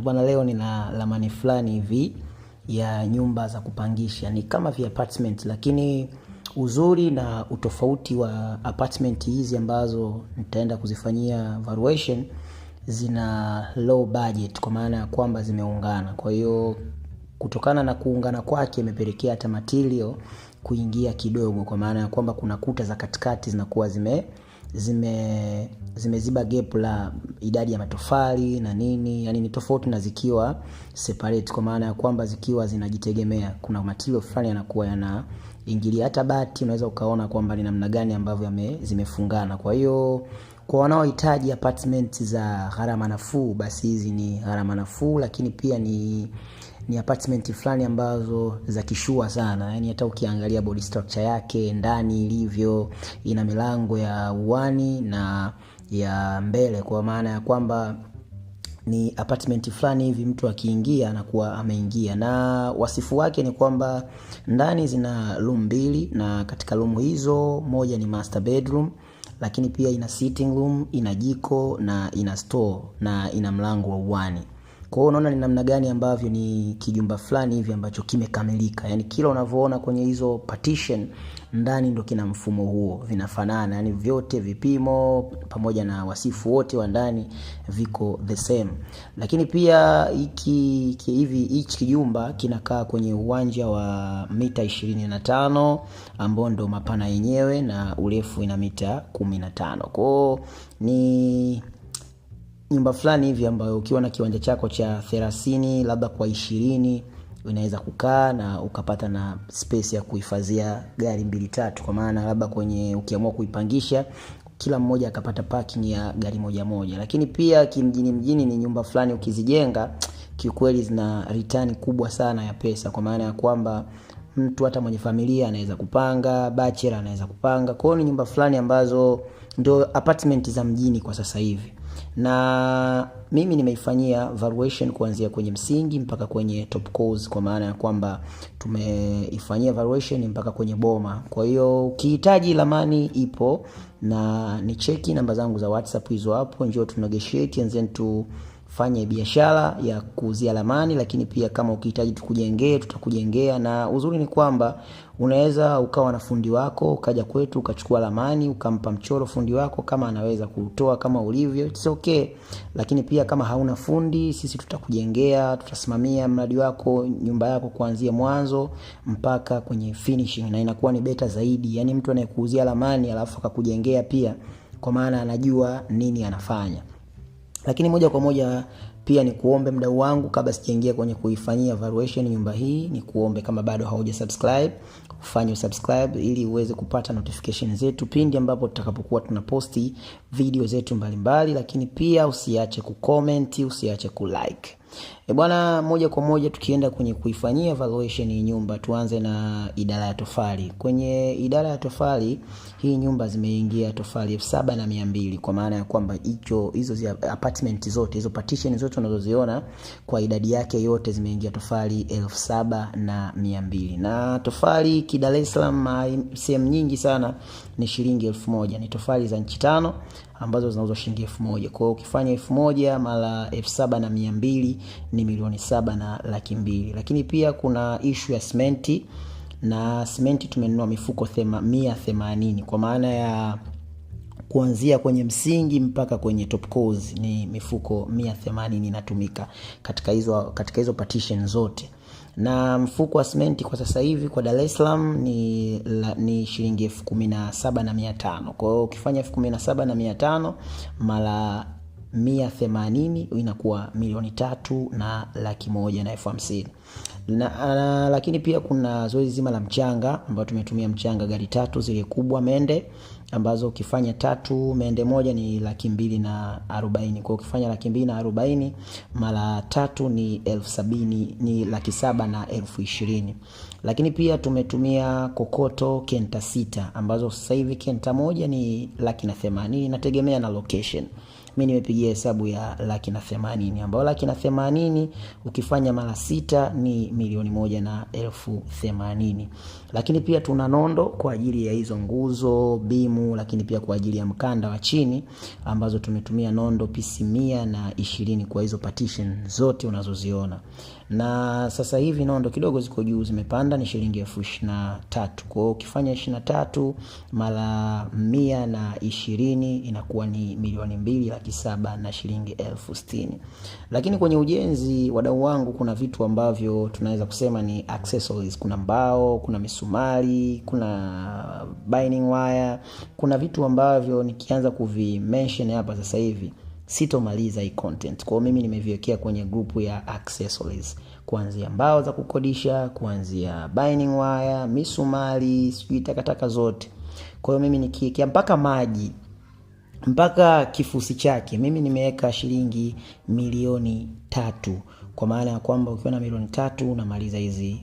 Bwana, leo nina ramani fulani hivi ya nyumba za kupangisha. Ni kama vya apartment, lakini uzuri na utofauti wa apartment hizi ambazo nitaenda kuzifanyia valuation zina low budget, kwa maana ya kwamba zimeungana. Kwa hiyo kutokana na kuungana kwake imepelekea hata material kuingia kidogo, kwa maana ya kwamba kuna kuta za katikati zinakuwa zimeziba gap la idadi ya matofali na nini, yani ni tofauti na zikiwa separate, kwa maana ya kwamba zikiwa zinajitegemea kuna material fulani yanakuwa yanaingilia. Hata bati unaweza ukaona kwamba ni namna gani ambavyo zimefungana. Kwa hiyo kwa wanaohitaji apartment za gharama nafuu, basi hizi ni gharama nafuu, lakini pia ni apartment fulani ambazo za kishua sana. Yani hata ukiangalia body structure yake ndani ilivyo, ina milango ya uani na ya mbele, kwa maana ya kwamba ni apartment fulani hivi mtu akiingia anakuwa ameingia. Na wasifu wake ni kwamba ndani zina room 2, na katika room hizo moja ni master bedroom, lakini pia ina sitting room, ina jiko na ina store na ina mlango wa uani. Kwa hiyo unaona ni namna gani ambavyo ni kijumba fulani hivi ambacho kimekamilika. Yani kila unavyoona kwenye hizo partition ndani ndo kina mfumo huo, vinafanana. Yani vyote vipimo pamoja na wasifu wote wa ndani viko the same. Lakini pia hichi kijumba kinakaa kwenye uwanja wa mita 25 ambao ndo mapana yenyewe, na urefu ina mita 15. Kwa hiyo ni nyumba fulani hivi ambayo ukiwa na kiwanja chako cha 30 labda kwa 20 unaweza kukaa na ukapata na space ya kuhifadhia gari 2-3, kwa maana labda kwenye ukiamua kuipangisha kila mmoja akapata parking ya gari moja. Lakini pia mjini ni nyumba fulani ukizijenga kiukweli zina return kubwa sana ya pesa, kwa maana ya kwamba mtu hata mwenye familia anaweza kupanga, bachelor anaweza kupanga. Kwa hiyo ni nyumba fulani ambazo ndio apartment za mjini kwa sasa hivi. Na mimi nimeifanyia valuation kuanzia kwenye msingi mpaka kwenye top course, kwa maana ya kwamba tumeifanyia valuation mpaka kwenye boma. Kwa hiyo ukihitaji ramani ipo, na ni cheki namba zangu za WhatsApp hizo hapo, njoo tu negotiate and then tufanye biashara ya kuuzia ramani. Lakini pia kama ukihitaji tukujengee, tutakujengea. Na uzuri ni kwamba unaweza ukawa na fundi wako, ukaja kwetu ukachukua ramani ukampa mchoro fundi wako, kama anaweza kutoa kama ulivyo, it's okay. Lakini pia kama hauna fundi, sisi tutakujengea, tutasimamia mradi wako, nyumba yako kuanzia mwanzo mpaka kwenye finishing, na inakuwa ni beta zaidi. Yani mtu anayekuuzia ramani alafu akakujengea pia, kwa maana anajua nini anafanya. Lakini moja kwa moja pia ni kuombe mdau wangu, kabla sijaingia kwenye kuifanyia valuation nyumba hii, ni kuombe kama bado hauja subscribe, ufanye subscribe ili uweze kupata notification zetu pindi ambapo tutakapokuwa tunaposti video zetu mbalimbali. Lakini pia usiache kucomment, usiache kulike. Bwana, moja kwa moja tukienda kwenye kuifanyia valuation hii nyumba, tuanze na idara ya tofali. Kwenye idara ya tofali hii nyumba zimeingia tofali 7200, kwa maana ya kwamba hizo apartment zote, hizo partition zote unazoziona kwa idadi yake yote zimeingia tofali 7200. Na tofali Dar es Salaam sehemu nyingi sana ni shilingi 1000. Ni tofali za nchi 5 ambazo zinauzwa shilingi 1000. Kwa hiyo ukifanya 1000 mara 7200 ni 7,200,000. Lakini pia kuna issue ya simenti, na simenti tumenunua mifuko 180, kwa maana ya kuanzia kwenye msingi mpaka kwenye top course ni mifuko 180 inatumika katika hizo partition zote. Na mfuko wa simenti kwa sasa hivi kwa Dar es Salaam ni shilingi 17,500. Kwa hiyo ukifanya 17,500 mara 180 inakuwa 3,150,000. Lakini pia kuna zoezi zima la mchanga, ambao tumetumia mchanga gari 3 zile kubwa mende, ambazo ukifanya 3 mende moja ni 240,000. Kwa ukifanya 240,000 mara 3 ni 70,000, ni 720,000. Lakini pia tumetumia kokoto kenta 6, ambazo sasa hivi kenta moja ni 180,000, inategemea na location. mimi nimepigia hesabu ya 180,000, ambayo 180,000 ukifanya mara 6 ni 1,180,000. Lakini pia tuna nondo kwa ajili ya hizo nguzo, bimu, lakini pia kwa ajili ya mkanda wa chini, ambazo tumetumia nondo pisi 120 kwa hizo partition zote unazoziona. Na sasa hivi nondo kidogo ziko juu, zimepanda, ni shilingi 23,000. Kwa hiyo ukifanya 23 mara 120 inakuwa ni 2,700,000 na shilingi 60,000. Lakini kwenye ujenzi, wadau wangu, kuna vitu ambavyo tunaweza kusema ni accessories. Kuna mbao, kuna misumari, kuna binding wire, kuna vitu ambavyo nikianza kuvimention hapa sasa hivi sitomaliza hii content. Kwa mimi nimeviwekea kwenye grupu ya accessories, kuanzia mbao za kukodisha, kuanzia binding wire, misumari, sijui takataka zote. Kwa hiyo mimi nikiwekea mpaka maji, mpaka kifusi chake, mimi nimeweka shilingi 3,000,000, kwa maana ya kwamba ukiwa na 3,000,000 unamaliza hizi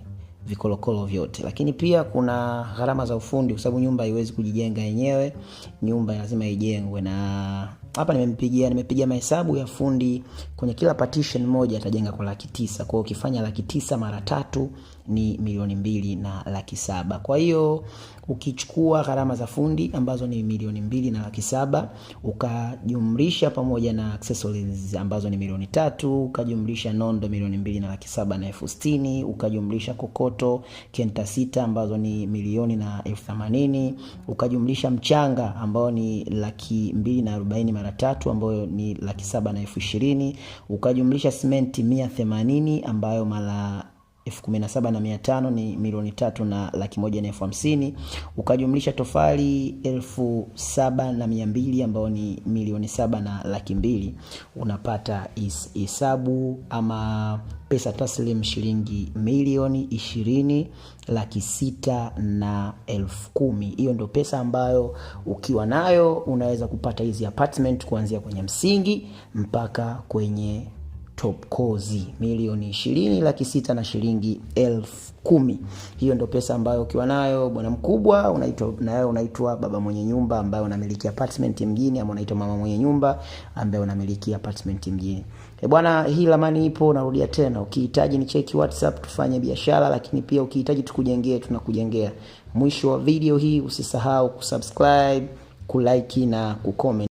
vikolokolo vyote. Lakini pia kuna gharama za ufundi, kwa sababu nyumba haiwezi kujijenga yenyewe, nyumba lazima ijengwe. Na hapa nimepigia mahesabu ya fundi, kwenye kila partition moja atajenga kwa 900,000. Kwa hiyo ukifanya 900,000 mara 3 ni 2,207,000. Kwa hiyo ukichukua gharama za fundi ambazo ni 2,207,000, ukajumlisha pamoja na accessories ambazo ni 3,000,000, ukajumlisha nondo 2,207,000 na 60,000, ukajumlisha kokoto kenta 6 ambazo ni 1,80,000, ukajumlisha mchanga ambao ni 240,000 mara 3 ambayo ni 720,000, ukajumlisha simenti 180 ambayo mara 17,500 ni 3,150,000, ukajumlisha tofali 7,200 ambao ni 7,200,000, unapata hesabu ama pesa taslim shilingi 1,20,610,000. Hiyo ndio pesa ambayo ukiwa nayo unaweza kupata hizi apartment kuanzia kwenye msingi mpaka kwenye top kozi. 1,20,600,000 na shilingi 10,000. Hiyo ndio pesa ambayo ukiwa nayo bwana mkubwa, unaitwa baba mwenye nyumba ambaye unamiliki apartment mjini, ama unaitwa mama mwenye nyumba ambaye unamiliki apartment mjini. Bwana, hii ramani ipo, narudia tena. Ukihitaji ni cheki WhatsApp tufanye biashara, lakini pia ukihitaji tukujengee, tunakujengea. Mwisho wa video hii usisahau kusubscribe, kulike na kucomment.